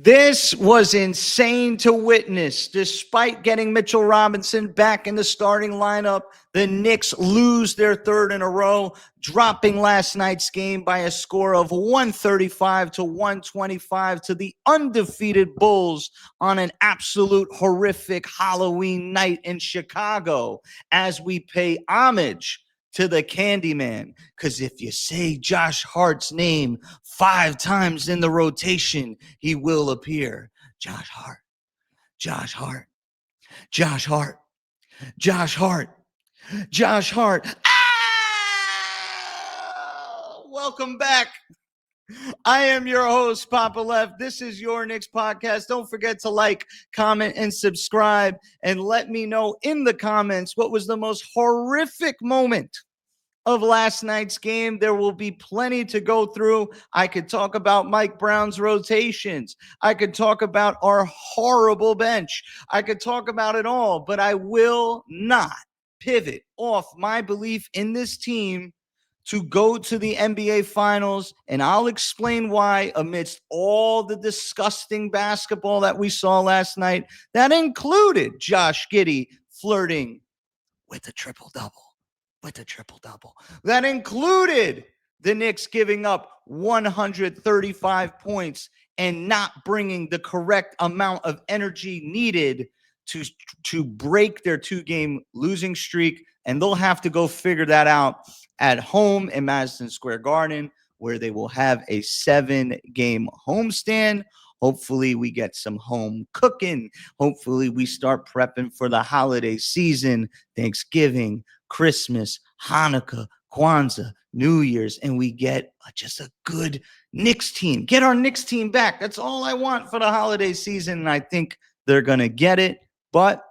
This was insane to witness. Despite getting Mitchell Robinson back in the starting lineup, the Knicks lose their third in a row, dropping last night's game by a score of 135 to 125 to the undefeated Bulls on an absolute horrific Halloween night in Chicago as we pay homage to the Candyman. Because if you say Josh Hart's name 5 times in the rotation, he will appear. Josh Hart, Josh Hart, Josh Hart, Josh Hart, Josh Hart. Welcome back. I am your host, Poppa Left. This is Your Knicks podcast. Don't forget to like, comment, and subscribe. And let me know in the comments what was the most horrific moment of last night's game. There will be plenty to go through. I could talk about Mike Brown's rotations. I could talk about our horrible bench. I could talk about it all, but I will not pivot off my belief in this team to go to the NBA Finals, and I'll explain why amidst all the disgusting basketball that we saw last night that included Josh Giddey flirting with a triple-double. That included the Knicks giving up 135 points and not bringing the correct amount of energy needed to break their 2-game losing streak. And they'll have to go figure that out at home in Madison Square Garden, where they will have a 7-game homestand. Hopefully we get some home cooking. Hopefully we start prepping for the holiday season, Thanksgiving, Christmas, Hanukkah, Kwanzaa, New Year's, and we get just a good Knicks team. Get our Knicks team back. That's all I want for the holiday season, and I think they're going to get it. But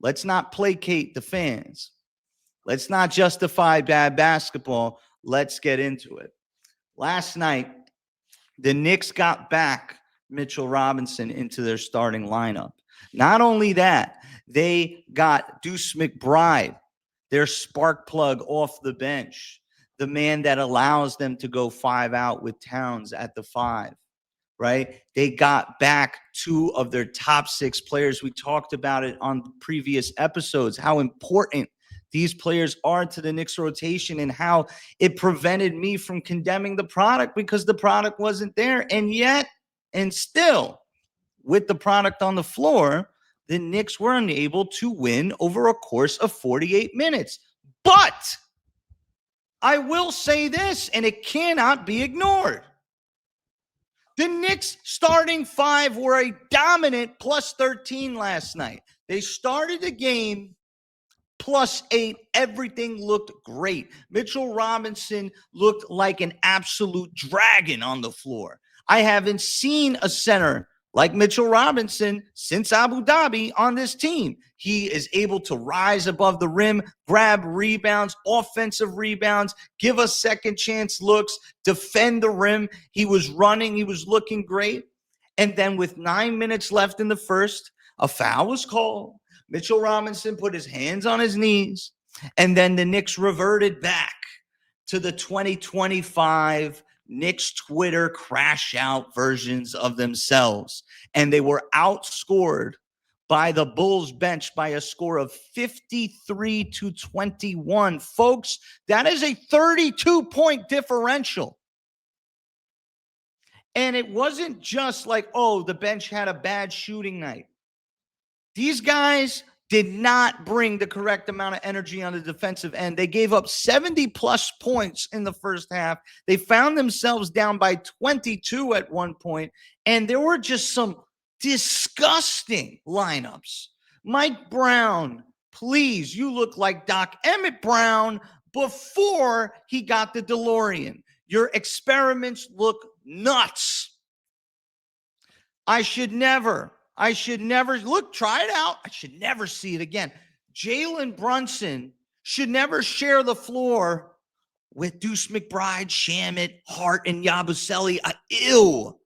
let's not placate the fans. Let's not justify bad basketball. Let's get into it. Last night, the Knicks got back Mitchell Robinson into their starting lineup. Not only that, they got Deuce McBride, their spark plug, off the bench, the man that allows them to go 5 out with Towns at the 5, right? They got back 2 of their top 6 players. We talked about it on previous episodes, how important these players are to the Knicks rotation and how it prevented me from condemning the product because the product wasn't there. And yet, and still, with the product on the floor, the Knicks were unable to win over a course of 48 minutes. But I will say this, and it cannot be ignored. The Knicks starting 5 were a dominant plus 13 last night. They started the game +8. Everything looked great. Mitchell Robinson looked like an absolute dragon on the floor. I haven't seen a center like Mitchell Robinson since Abu Dhabi on this team. He is able to rise above the rim, grab rebounds, offensive rebounds, give us second chance looks, defend the rim. He was running. He was looking great. And then with 9 minutes left in the first, a foul was called. Mitchell Robinson put his hands on his knees, and then the Knicks reverted back to the 2025 Knicks Twitter crash out versions of themselves. And they were outscored by the Bulls bench by a score of 53 to 21. Folks, that is a 32-point differential. And it wasn't just like, oh, the bench had a bad shooting night. These guys did not bring the correct amount of energy on the defensive end. They gave up 70-plus points in the first half. They found themselves down by 22 at one point, and there were just some disgusting lineups. Mike Brown, please, you look like Doc Emmett Brown before he got the DeLorean. Your experiments look nuts. I should never look, try it out. I should never see it again. Jalen Brunson should never share the floor with Deuce McBride, Shamet, Hart, and Yabusele. Ew.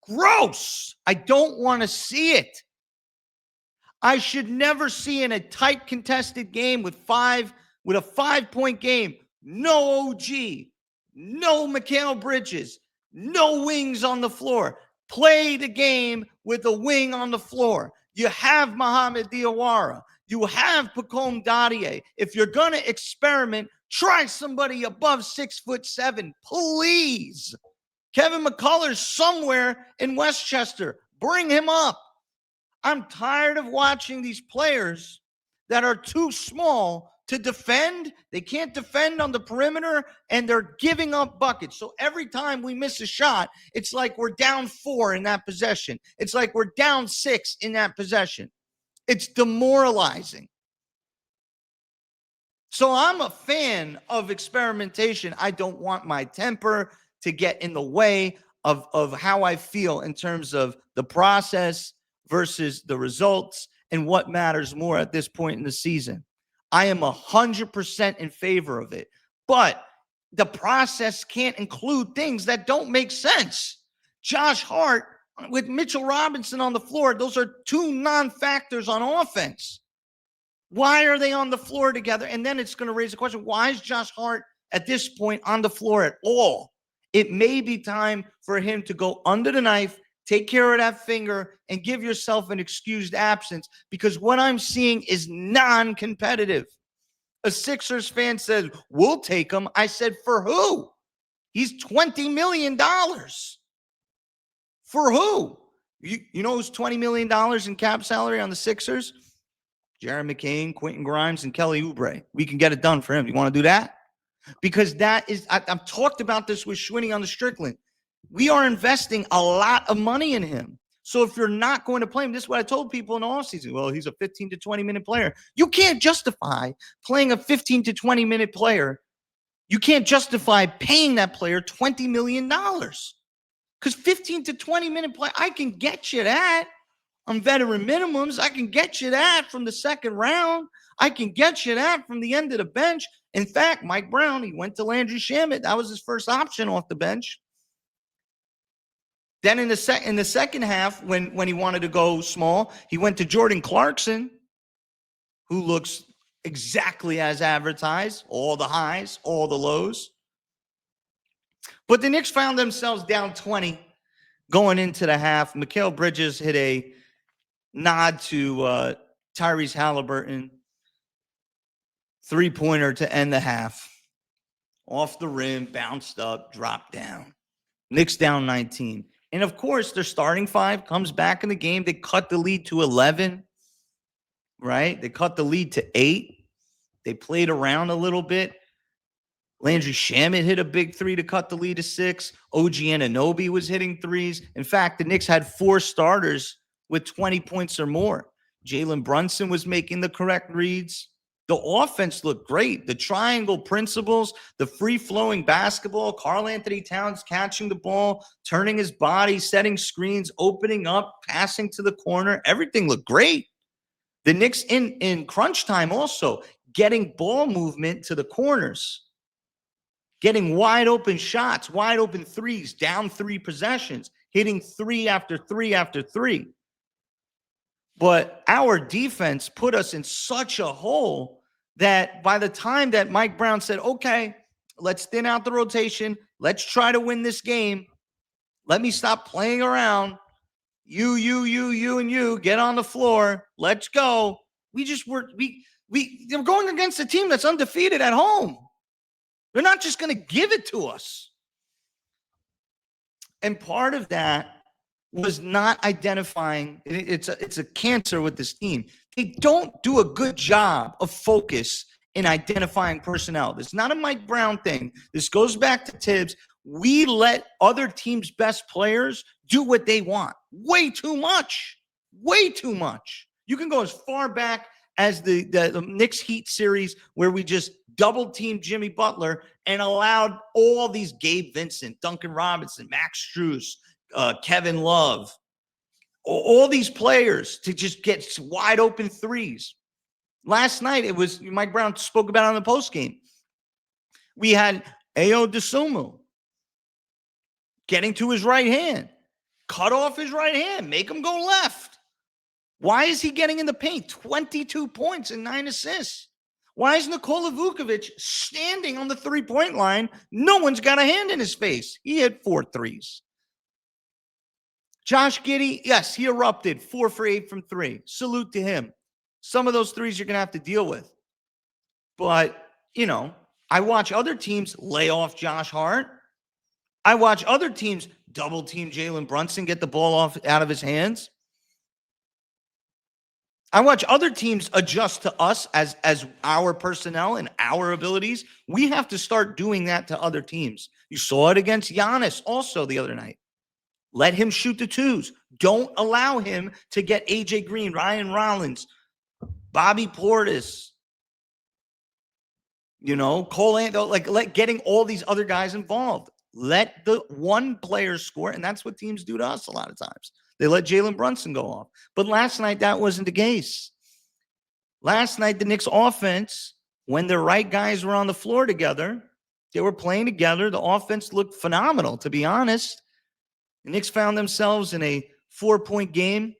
Gross. I don't want to see it. I should never see in a tight contested game with a 5-point game, no OG, no Mikal Bridges, no wings on the floor. Play the game with a wing on the floor. You have Mohamed Diawara. You have Pacome Dadier. If you're going to experiment, try somebody above 6'7", please. Kevin McCullough's somewhere in Westchester. Bring him up. I'm tired of watching these players that are too small to defend. They can't defend on the perimeter, and they're giving up buckets. So every time we miss a shot, it's like we're down 4 in that possession. It's like we're down 6 in that possession. It's demoralizing. So I'm a fan of experimentation. I don't want my temper to get in the way of how I feel in terms of the process versus the results and what matters more at this point in the season. I am 100% in favor of it, but the process can't include things that don't make sense. Josh Hart with Mitchell Robinson on the floor, those are 2 non-factors on offense. Why are they on the floor together? And then it's going to raise the question, why is Josh Hart at this point on the floor at all? It may be time for him to go under the knife, take care of that finger, and give yourself an excused absence, because what I'm seeing is non-competitive. A Sixers fan said, we'll take him. I said, for who? He's $20 million. For who? You know who's $20 million in cap salary on the Sixers? Jaron McCain, Quentin Grimes, and Kelly Oubre. We can get it done for him. You want to do that? Because that is, I've talked about this with Schwinny on the Strickland. We are investing a lot of money in him. So if you're not going to play him, this is what I told people in the offseason. Well, he's a 15 to 20-minute player. You can't justify playing a 15 to 20-minute player. You can't justify paying that player $20 million. Because 15 to 20-minute play, I can get you that on veteran minimums. I can get you that from the second round. I can get you that from the end of the bench. In fact, Mike Brown, he went to Landry Shamet. That was his first option off the bench. Then in the second half, when he wanted to go small, he went to Jordan Clarkson, who looks exactly as advertised, all the highs, all the lows. But the Knicks found themselves down 20 going into the half. Mikal Bridges hit a nod to Tyrese Halliburton, three-pointer to end the half. Off the rim, bounced up, dropped down. Knicks down 19. And, of course, their starting 5 comes back in the game. They cut the lead to 11, right? They cut the lead to 8. They played around a little bit. Landry Shamet hit a big 3 to cut the lead to 6. OG Anunoby was hitting threes. In fact, the Knicks had 4 starters with 20 points or more. Jalen Brunson was making the correct reads. The offense looked great. The triangle principles, the free-flowing basketball, Karl Anthony Towns catching the ball, turning his body, setting screens, opening up, passing to the corner. Everything looked great. The Knicks in crunch time also getting ball movement to the corners, getting wide open shots, wide open threes, down 3 possessions, hitting 3 after 3 after 3. But our defense put us in such a hole that by the time that Mike Brown said, okay, let's thin out the rotation, let's try to win this game, let me stop playing around, you, and you, get on the floor, let's go. They're going against a team that's undefeated at home. They're not just going to give it to us. And part of that was not identifying. It's a cancer with this team. They don't do a good job of focus in identifying personnel. This is not a Mike Brown thing. This goes back to Tibbs. We let other teams' best players do what they want. Way too much. Way too much. You can go as far back as the Knicks Heat series where we just double-teamed Jimmy Butler and allowed all these Gabe Vincent, Duncan Robinson, Max Strus, Kevin Love, all these players to just get wide open threes. Last night, it was Mike Brown spoke about it on the postgame. We had Ayo Dosunmu getting to his right hand, cut off his right hand, make him go left. Why is he getting in the paint? 22 points and 9 assists. Why is Nikola Vukovic standing on the three-point line? No one's got a hand in his face. He hit 4 threes. Josh Giddey, yes, he erupted 4 for 8 from 3. Salute to him. Some of those threes you're going to have to deal with. But, you know, I watch other teams lay off Josh Hart. I watch other teams double team Jalen Brunson, get the ball out of his hands. I watch other teams adjust to us as our personnel and our abilities. We have to start doing that to other teams. You saw it against Giannis also the other night. Let him shoot the twos. Don't allow him to get AJ Green, Ryan Rollins, Bobby Portis, you know, Cole, like getting all these other guys involved. Let the one player score, and that's what teams do to us a lot of times. They let Jalen Brunson go off. But last night, that wasn't the case. Last night, the Knicks offense, when the right guys were on the floor together, they were playing together. The offense looked phenomenal, to be honest. The Knicks found themselves in a 4-point game.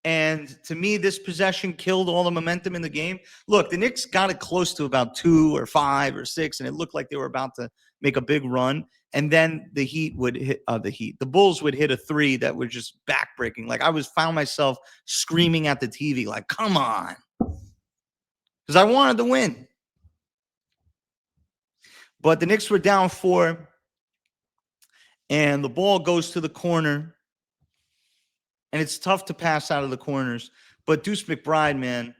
And to me, this possession killed all the momentum in the game. Look, the Knicks got it close to about 2 or 5 or 6, and it looked like they were about to make a big run. And then the Heat would hit the Bulls would hit a 3 that was just backbreaking. Like I found myself screaming at the TV, like, come on. Because I wanted to win. But the Knicks were down 4. And the ball goes to the corner. And it's tough to pass out of the corners. But Deuce McBride, man,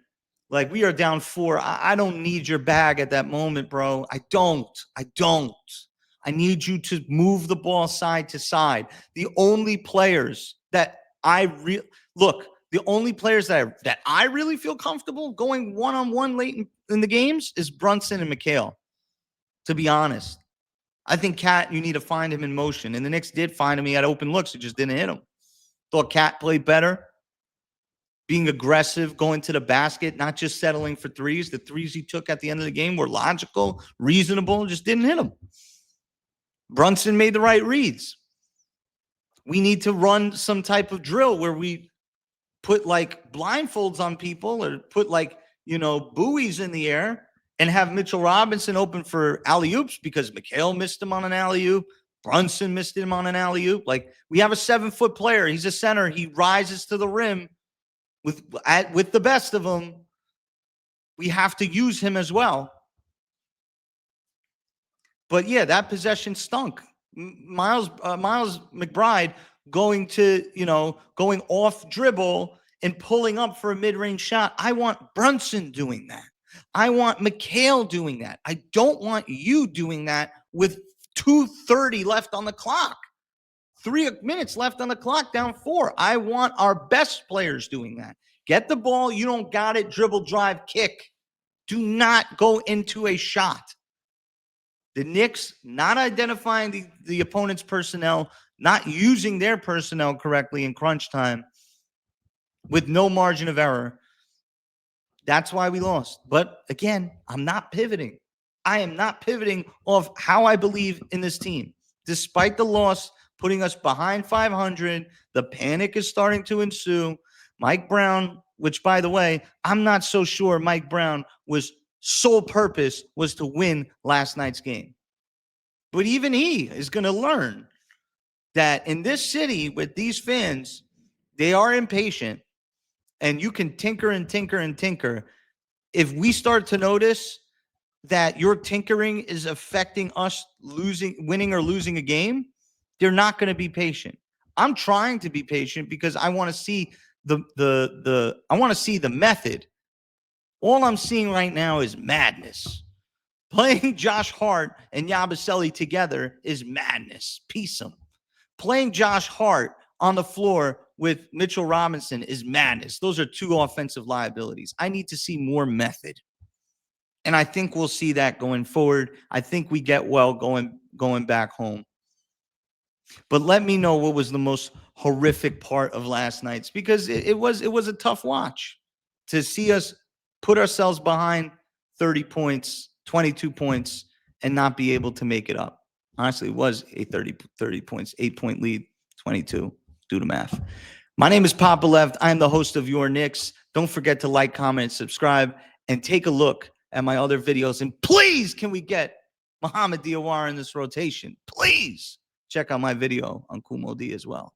like we are down 4. I don't need your bag at that moment, bro. I don't. I need you to move the ball side to side. The only players that the only players that I really feel comfortable going one-on-one late in the games is Brunson and McHale, to be honest. I think Cat, you need to find him in motion. And the Knicks did find him. He had open looks. It just didn't hit him. Thought Cat played better. Being aggressive, going to the basket, not just settling for threes. The threes he took at the end of the game were logical, reasonable, just didn't hit him. Brunson made the right reads. We need to run some type of drill where we put like blindfolds on people or put like, you know, buoys in the air and have Mitchell Robinson open for alley-oops because McHale missed him on an alley-oop. Brunson missed him on an alley-oop. Like we have a 7-foot player. He's a center. He rises to the rim with the best of them. We have to use him as well. But yeah, that possession stunk. Miles McBride going off dribble and pulling up for a mid-range shot. I want Brunson doing that. I want McHale doing that. I don't want you doing that with 2:30 left on the clock. 3 minutes left on the clock, down 4. I want our best players doing that. Get the ball. You don't got it. Dribble, drive, kick. Do not go into a shot. The Knicks not identifying the opponent's personnel, not using their personnel correctly in crunch time with no margin of error. That's why we lost. But again, I'm not pivoting. I am not pivoting off how I believe in this team. Despite the loss, putting us behind 500, the panic is starting to ensue. Mike Brown, which by the way, I'm not so sure Mike Brown was sole purpose was to win last night's game. But even he is going to learn that in this city with these fans, they are impatient and you can tinker and tinker and tinker. If we start to notice that your tinkering is affecting us winning or losing a game, they're not going to be patient. I'm trying to be patient because I want to see the method. All I'm seeing right now is madness. Playing Josh Hart and Yabusele together is madness. Piece them. Playing Josh Hart on the floor with Mitchell Robinson is madness. Those are 2 offensive liabilities. I need to see more method. And I think we'll see that going forward. I think we get well going back home. But let me know what was the most horrific part of last night's, because it was a tough watch to see us put ourselves behind 30 points, 22 points, and not be able to make it up. Honestly, it was a 30 points, 8-point lead, 22. Do the math. My name is Poppa Left. I'm the host of Your Knicks. Don't forget to like, comment, subscribe, and take a look at my other videos. And please, can we get Muhammad Diawara in this rotation? Please check out my video on Kumo D as well.